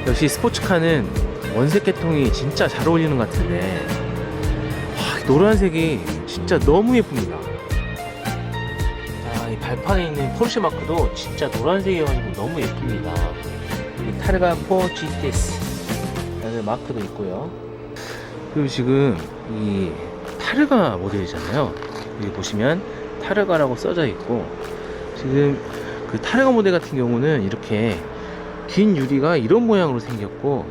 역시 스포츠카는 원색 계통이 진짜 잘 어울리는 것 같은데 와, 노란색이 진짜 너무 예쁩니다. 자, 이 발판에 있는 포르쉐 마크도 진짜 노란색이어가지고 너무 예쁩니다. 이 타르가 4 GTS 라는 마크도 있고요. 그리고 지금 이 타르가 모델이잖아요. 여기 보시면 타르가라고 써져 있고, 지금 그 타르가 모델 같은 경우는 이렇게 긴 유리가 이런 모양으로 생겼고,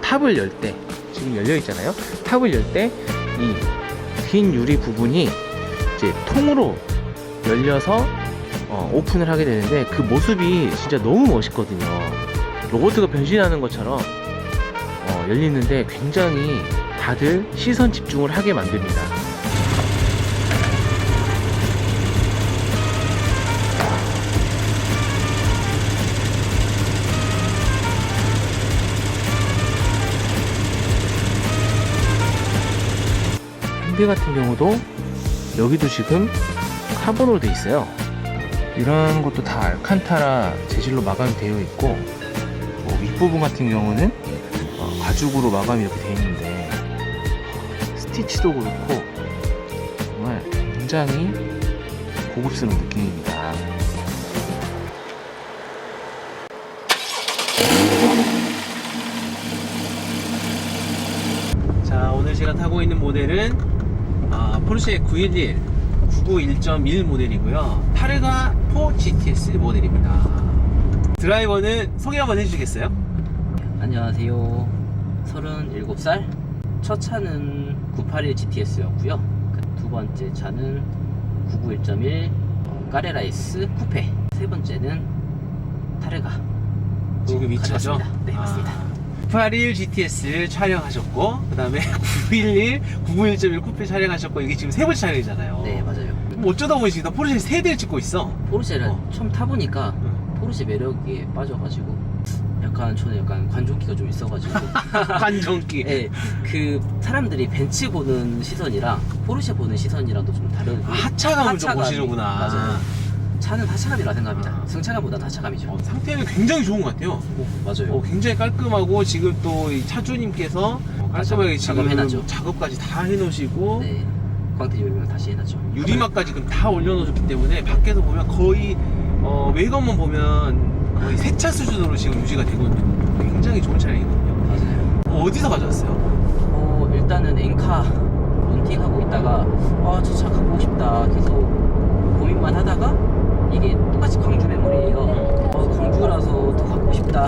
탑을 열 때, 지금 열려 있잖아요. 탑을 열 때 이 긴 유리 부분이 이제 통으로 열려서 오픈을 하게 되는데, 그 모습이 진짜 너무 멋있거든요. 로봇가 변신하는 것처럼 열리는데 굉장히 다들 시선 집중을 하게 만듭니다. 핸들 같은 경우도 여기도 지금 카본으로 되어 있어요. 이런 것도 다 알칸타라 재질로 마감이 되어 있고, 윗부분 같은 경우는 가죽으로 마감이 이렇게 되어 있는데, 스티치도 그렇고 정말 굉장히 고급스러운 느낌입니다. 자, 오늘 제가 타고 있는 모델은 포르쉐 911 991.1 모델이고요. 타르가 4 GTS 모델입니다. 드라이버는 소개 한번 해주시겠어요? 안녕하세요. 37살. 첫 차는 981 GTS였고요. 두 번째 차는 991.1 까레라이스 쿠페. 세 번째는 타르가. 지금 이 차죠? 네, 맞습니다. 981 GTS 촬영하셨고, 그 다음에 911, 991.1 쿠페 촬영하셨고, 이게 지금 세 번째 촬영이잖아요. 네, 맞아요. 뭐 어쩌다 보니 지금 다 포르쉐 세 대를 찍고 있어. 포르쉐를 처음 타보니까 응. 포르쉐 매력에 빠져가지고 저는 약간 관종기가 좀 있어가지고 관종기. 네, 그 사람들이 벤츠 보는 시선이랑 포르쉐 보는 시선이랑도 좀 다른 하차감을 좀 하차감이- 보시는구나. 맞아요. 차는 하차감이라 생각합니다. 승차감보다는 하차감이죠. 상태는 굉장히 좋은 것 같아요. 맞아요. 굉장히 깔끔하고, 지금 또 이 차주님께서 깔끔하게 지금 작업해놨죠. 작업까지 다 해놓으시고, 네, 광택 요금을 다시 해놨죠. 유리막까지 지금 다 올려놓으셨기 때문에 밖에서 보면 거의 외관만 보면 거의 새 차 수준으로 지금 유지가 되고 있는 굉장히 좋은 차량이거든요. 맞아요. 어디서 가져왔어요? 일단은 엔카 런팅하고 있다가 저 차 갖고 싶다 계속 고민만 하다가 이게 똑같이 광주 매물이에요. 광주라서 더 갖고 싶다.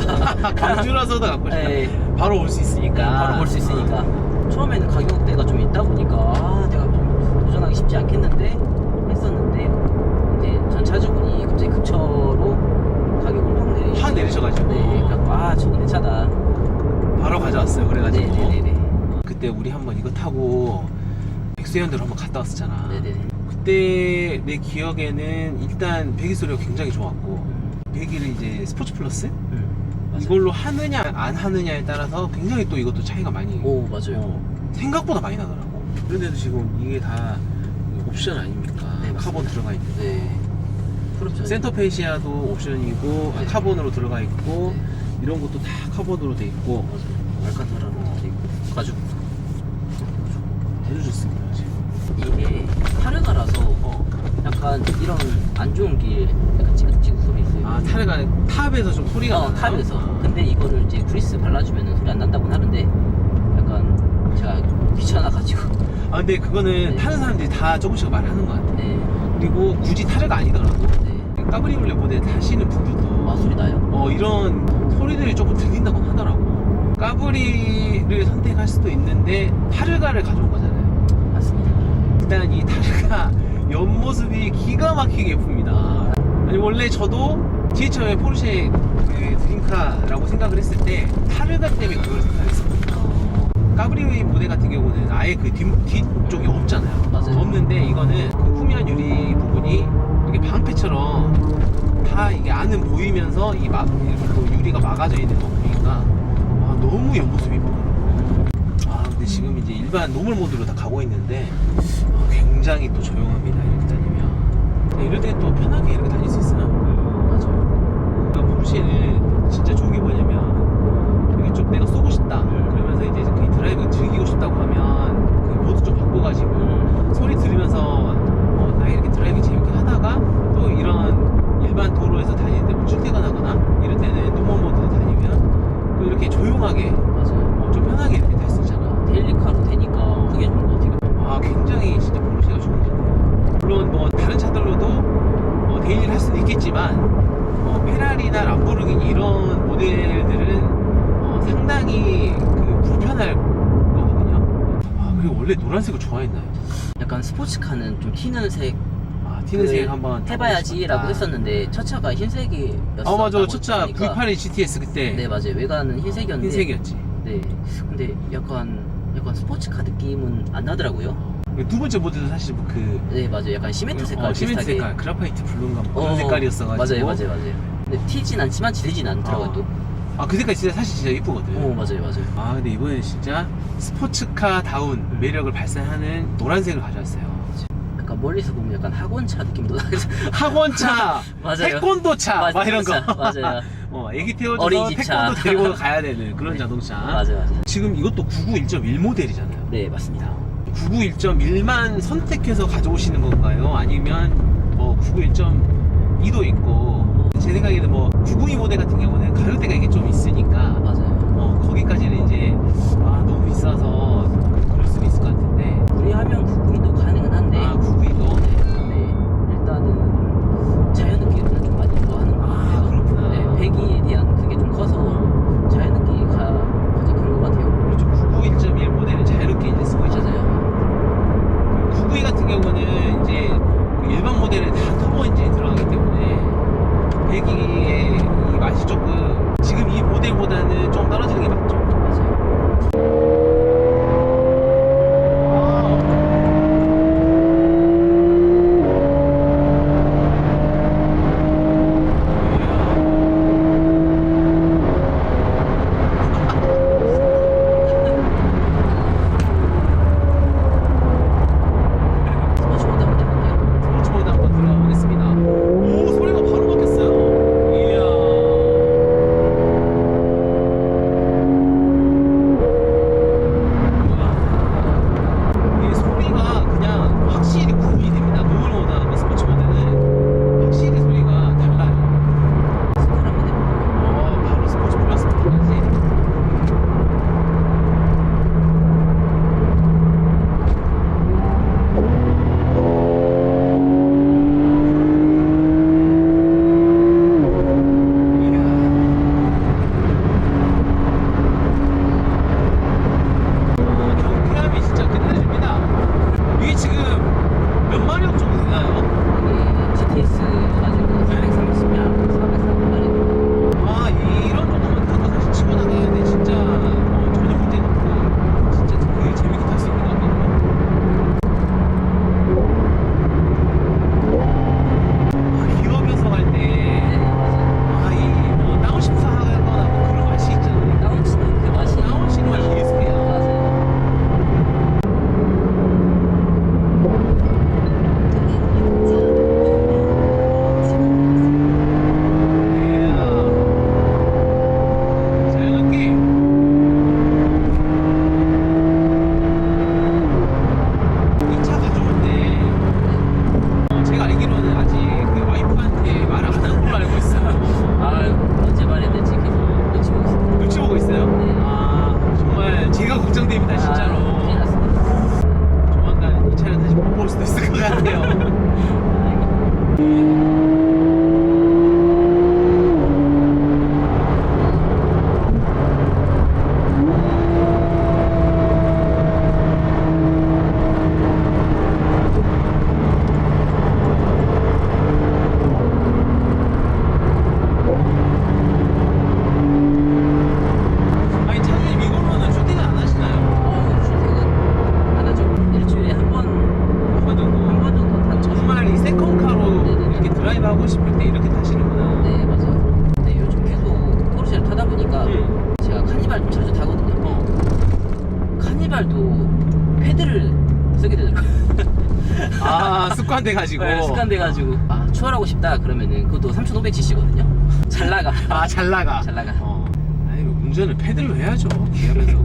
광주라서도 갖고 싶다. 네. 바로 올 수 있으니까. 바로 볼 수 있으니까. 처음에는 가격대가 좀 있다 보니까 내가 좀 도전하기 쉽지 않겠는데 했었는데 이제 전 차주분이 갑자기 급처로 가격을 확 내리셔가지고. 네, 그래갖고 저거 내 차다. 바로 가져왔어요. 그래가지고 네네네. 그때 우리 한번 이거 타고 백수연대로 한번 갔다 왔었잖아. 네네. 그때 내 기억에는 일단 배기 소리가 굉장히 좋았고, 배기를 이제 스포츠 플러스 맞아요. 이걸로 하느냐 안 하느냐에 따라서 굉장히 또 이것도 차이가 많이 오, 맞아요. 생각보다 많이 나더라고. 그런데도 지금 이게 다 옵션 아닙니까? 네, 맞습니다. 카본 들어가 있는 거. 네. 그렇죠. 센터페시아도 옵션이고, 네. 카본으로 들어가 있고, 네. 이런 것도 다 카본으로 돼 있고. 맞아요. 알칸타라로 돼 있고 가죽. 아주 좋습니다 지금. 이게 타르가라서 약간 이런 안 좋은 길 약간 찌긋찌긋 소리 있어요. 아, 타르가 탑에서 좀 소리가 나요? 탑에서. 아. 근데 이거를 이제 그리스 발라주면 소리 안 난다고 하는데 약간 제가 귀찮아가지고. 아, 근데 그거는 네. 타는 사람들이 다 조금씩 말하는 것 같아. 네. 그리고 굳이 타르가 아니더라도 네. 까브리올레 모델 타시는 분들도 소리 나요? 이런 소리들이 조금 들린다고 하더라고. 까브리를 선택할 수도 있는데 타르가를 가져온 거잖아요. 맞습니다. 일단 이 타르가 옆모습이 기가 막히게 예쁩니다. 아니, 원래 저도 제일 처음에 포르쉐 그 드림카라고 생각을 했을 때 타르가 때문에 그걸 생각했었거든요. 까브리 모델 같은 경우는 아예 그 뒤쪽이 없잖아요. 맞아요. 없는데 이거는 그 후면 유리 부분이 이렇게 방패처럼 다 이게 안은 보이면서 이렇게 또 유리가 막아져 있는 거 보니까 너무 옆모습이 이쁘더라고요. 근데 지금 이제 일반 노멀 모드로 다 가고 있는데 굉장히 또 조용합니다. 이렇게 다니면. 이럴 때 또 편하게 이렇게 다닐 수 있어요. 맞아요. 그러니까 포르쉐는 진짜 좋은 게 뭐냐면 이게 좀 내가 쏘고 싶다 그러면서 이제 그 드라이브 즐기고 싶다고 하면 그 모드 좀 바꿔가지고 소리 들으면서 나 이렇게 드라이브 재밌게 하다가 또 이런 일반 도로에서 다니는데 뭐 출퇴근하거나 이럴 때는 노멀 모드로 다니면 또 이렇게 조용하게 맞아요. 좀 편하게 이렇게 탈 수 있잖아. 데일리카로 되니까 그게 좋은 것 같아요. 굉장히 진짜 포르쉐가 좋은 것 같아요. 물론 뭐 다른 차들로도 데일리를 할 수는 있겠지만 페라리나 람보르기니 이런 모델들은 상당히 그 불편할 거거든요. 그리고 원래 노란색을 좋아했나요? 약간 스포츠카는 좀 튀는 색 튀는 색 한번 해봐야지라고 했었는데 첫 차가 흰색이었어. 맞아. 첫 차 981 GTS 그때 네, 맞아요. 외관은 흰색이었는데. 흰색이었지. 네. 근데 약간 스포츠카 느낌은 안 나더라고요. 두 번째 모델도 사실 뭐 네, 맞아요. 약간 시멘트 색깔 시멘트 비슷하게. 색깔, 그라파이트 블루인가 뭐 그런 색깔이었어가지고. 맞아요. 근데 튀진 않지만 지르진 않더라고요 또. 그 색깔 진짜 사실 진짜 예쁘거든. 맞아요. 근데 이번에는 진짜 스포츠카다운 매력을 발산하는 노란색을 가져왔어요. 약간 멀리서 보면 약간 학원차 느낌도 나고. 학원차, 맞아요. 태권도차, 막 이런 거. 맞아요. 애기 태워줘서 어린이집차. 태권도 데리고 가야 되는 그런 자동차. 맞아요. 지금 이것도 991.1 모델이잖아요. 네, 맞습니다. 991.1만 선택해서 가져오시는 건가요? 아니면 뭐 991.2도 있고, 제 생각에는 뭐 992 모델 같은 경우는 가격대가 이게 좀 있으니까 맞아요. 거기까지는 이제 너무 비싸서 그럴 수도 있을 것 같은데. 우리하면 992도 가능은 한데. 992도. 네. 일단은 자연 느낌을 좀 많이 좋아하는 것 같아요. 그렇구나. 네, 배기에 대한 그게 좀 커서 자연 느낌이 가장 큰 것 같아요. 그렇죠. 991.1 모델은 자유롭게 이제 쓰고 있잖아요. 992 같은 경우는 이제 그 같아요. 아니 차주님 이걸로는 출퇴근 안 하시나요? 출퇴근 안 하죠. 일주일에 한 번 한 번 정도. 타죠. 정말 이 세컨카로 네네네. 이렇게 드라이브 하고 싶을 때 이렇게 타시는구나. 네, 맞아요. 근데 요즘 계속 포르쉐를 타다 보니까 응. 제가 카니발 좀 자주 타거든요. 카니발도 패드를 쓰게 되더라고요. 아 습관돼가지고. 네, 습관돼가지고 추월하고 싶다 그러면은 그것도 3500cc거든요. 잘 나가. 아 잘 나가. 잘 나가. 아니 운전을 패드로 해야죠. 기하면서.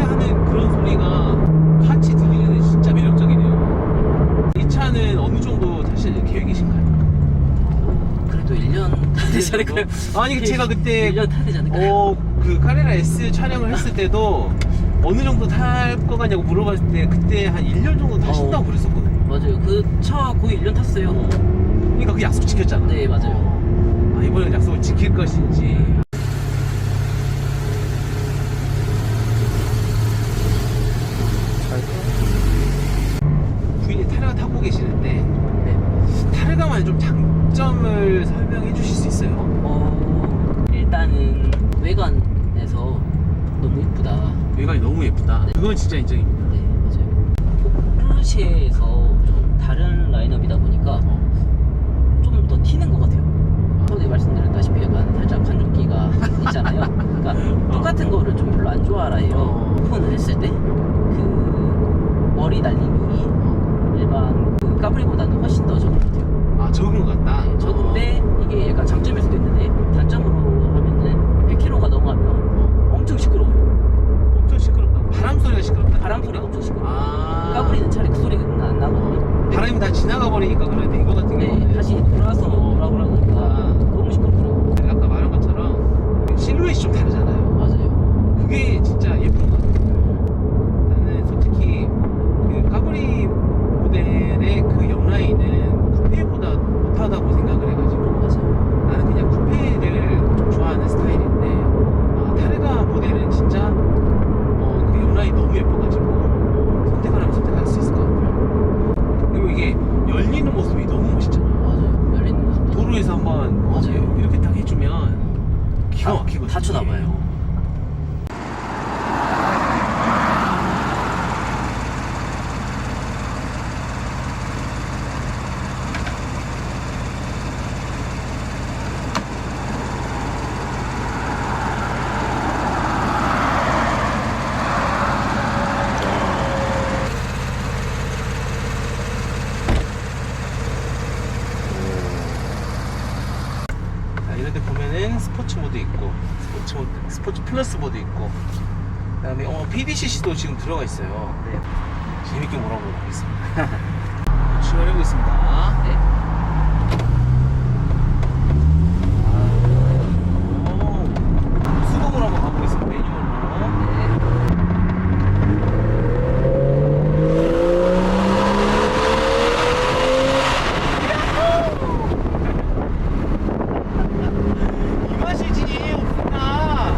하는 그런 소리가 같이 들리는 진짜 매력적이네요. 이 차는 어느 정도 타실 계획이신가요? 그래도 1년 타야 되지 않을까요? 아니 제가 그때 1년 타야 되지 않을까요? 그 카레라 S 촬영을 했을 때도 어느 정도 탈 거 같냐고 물어봤을 때 그때 한 1년 정도 타신다고 그랬었거든요. 맞아요. 그 차 거의 1년 탔어요. 그러니까 그 약속 지켰잖아. 네, 맞아요. 아, 이번엔 약속을 지킬 것인지. 부인이 타르가 타고 계시는데 네. 타르가만의 좀 장점을 설명해 주실 수 있어요? 일단은 외관에서 너무 이쁘다. 외관이 너무 예쁘다. 네. 그건 진짜 인정입니다. 네, 맞아요. 포르쉐에서 좀 다른 라인업이다 보니까 좀 더 튀는 것 같아요. 전에 말씀드렸다시피 약간 살짝 간죽기가 있잖아요. 그러니까 똑같은 거를 좀 별로 안 좋아해요. 오픈을 했을 때 그 머리 날림이 일반 그 까브리보다는 훨씬 더 적은 것 같아요. 아 적은 것 같다. 네, 적은데 이게 약간 장점일 수도 있는데 단점으로 하면은 100km가 넘어가면 엄청 시끄러워요. 엄청 시끄럽다. 바람 소리가 시끄럽다. 바람 소리가 엄청 시끄러워요. 아. 까브리는 차라리 그 소리가 안 나거든요. 바람이 다 지나가 버리니까 그런데 이거 같은 네, 경우는 다시 돌아서 돌아오니까 너무 시끄럽더라고요. 아까 말한 것처럼 실루엣이 좀 다르잖아요. 맞아요. 그게 진짜 예쁜 것 같아요. 나는 솔직히 그 까브리 모델의 그 옆라인은 쿠페보다 못하다고 생각을 해가지고 맞아요. 나는 그냥 쿠페를 좀 좋아하는 스타일인데 타르가 모델은 진짜 그 옆라인 너무 예뻐가지고 선택을 하면 선택할 수 있을 것 같아요. 그리고 이게 열리는 모습이 너무 멋있잖아. 맞아요. 열리는 모습도 도로에서 한번 맞아요. 이렇게 딱 해주면 기가 막히거든요. 다쳐나봐요. 자, 이런 데 보면은 스포츠 모드 있고 스포츠 플러스 모드 있고 그다음에 PDCC도 지금 들어가 있어요. 네. 재밌게 몰아보도록 하겠습니다. 출발하고 있습니다. 네. 수동으로 한번 가보겠습니다. 매뉴얼로. 네. 이 맛이지 오프나.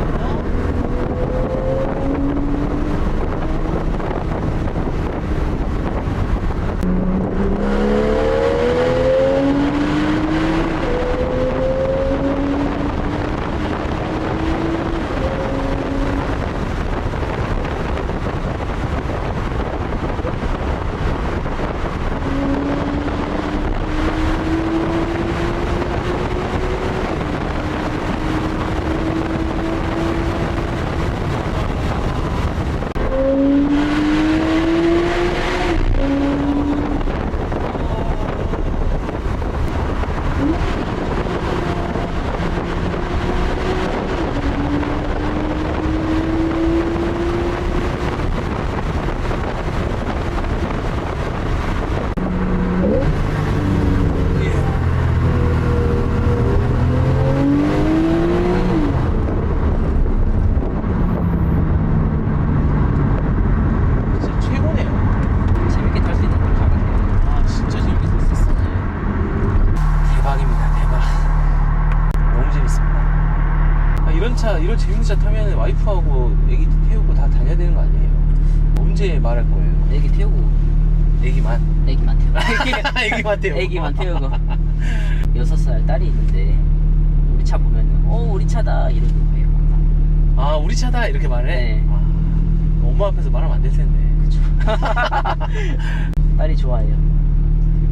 차, 이런 재밌는 차 타면 와이프하고 애기 태우고 다 다녀야 되는 거 아니에요? 언제 말할 거예요? 애기 태우고 애기만? 애기만 태우고 애기만 태우고. 애기만 태우고 6살 딸이 있는데 우리 차 보면은 우리 차다 이러고 해요. 아, 우리 차다 이렇게 말해? 네. 아, 엄마 앞에서 말하면 안 될 텐데. 그쵸. 딸이 좋아해요.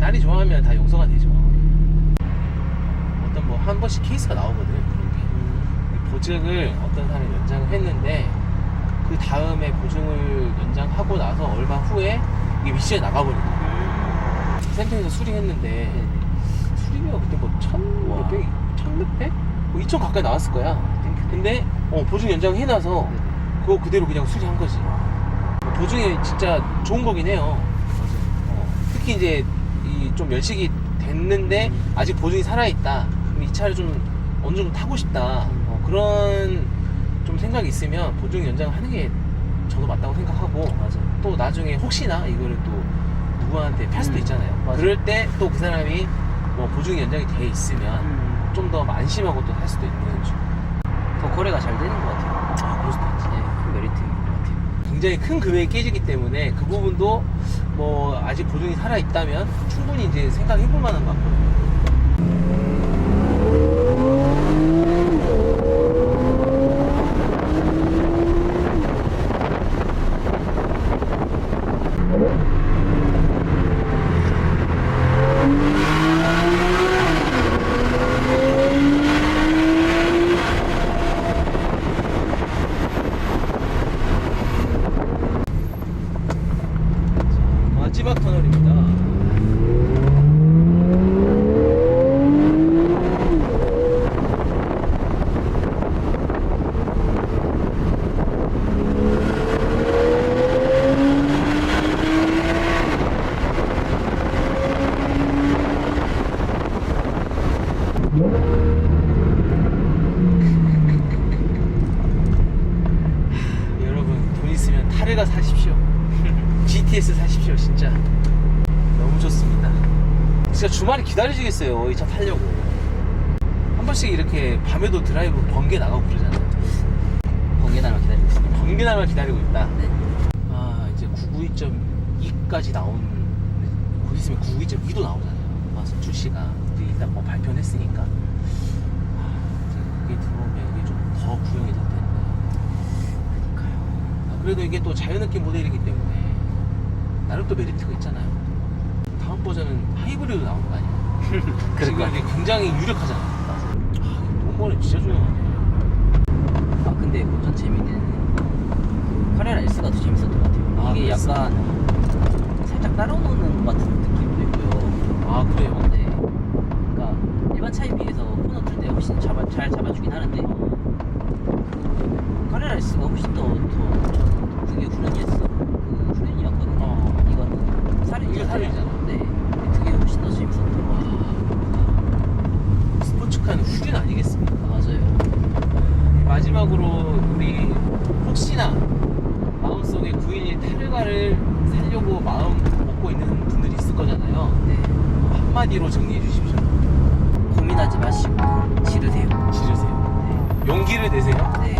딸이 좋아하면 다 용서가 되죠. 어떤 뭐 한 번씩 케이스가 나오거든, 그런 게. 보증을 어떤 사람이 연장을 했는데 그 다음에 보증을 연장하고 나서 얼마 후에 이게 미션에 나가버리고 센터에서 수리했는데 네. 수리비가 그때 뭐 와. 1600? 뭐 2000 가까이 나왔을 거야. 근데 보증 연장 해놔서 그거 그대로 그냥 수리한 거지. 보증이 진짜 좋은 거긴 해요. 특히 이제 이 좀 연식이 됐는데 아직 보증이 살아있다. 그럼 이 차를 좀 어느 정도 타고 싶다. 그런 좀 생각이 있으면 보증 연장하는 게 저도 맞다고 생각하고, 맞아요. 또 나중에 혹시나 이거를 또 누구한테 팔 수도 있잖아요. 맞아요. 그럴 때 또 그 사람이 뭐 보증이 연장이 돼 있으면 좀 더 안심하고 또 할 수도 있는 더 거래가 잘 되는 것 같아요. 그럴 수도 있지. 네, 큰 메리트인 것 같아요. 굉장히 큰 금액이 깨지기 때문에 그 부분도 뭐 아직 보증이 살아 있다면 충분히 이제 생각해 볼 만한 것 같거든요. 마지막 터널입니다. 여러분, 돈 있으면 타르가 사십시오. GTS 사십시오. 진짜 너무 좋습니다. 진짜 주말에 기다리시겠어요, 이 차 타려고. 한 번씩 이렇게 밤에도 드라이브 번개 나가고 그러잖아요. 번개날만 기다리고 있습니다. 번개 날만 기다리고 있다. 네. 아, 이제 992.2까지 나온, 곧 있으면 992.2도 나오잖아요. 와서 출시가 이제 일단 뭐 발표는 했으니까. 이제 그게 들어오면 이게 좀 더 구형이 될 텐데. 그래도 이게 또 자연느낌 모델이기 때문에 나름 또 메리트가 있잖아요. 다음 버전은 하이브리드 나온 거 아니에요? 지금 이게 굉장히 유력하잖아요. 똥번에 진짜 조용하네. 근데 운전 재미는 카레라 S가 더 재밌었던 것 같아요. 아, 이게 그랬어? 약간 살짝 따라오는 것 같은 느낌도 있고요. 아, 그래요? 네. 그러니까 일반 차에 비해서 코너 틀 때 훨씬 잘 잡아주긴 하는데 카레라 S가 훨씬 더 저는 그게 후륜이었어. 그 후륜이었거든요. 이거는 이게 살인이잖아. 네. 그게 훨씬 더 재밌었던 것 같아요. 스포츠카는 후륜 아니겠습니까? 맞아요. 마지막으로 우리 혹시나 마음속에 911 타르가를 살려고 마음 먹고 있는 분들이 있을 거잖아요. 네. 한마디로 정리해 주십시오. 고민하지 마시고 지르세요. 지르세요. 네. 용기를 내세요. 네.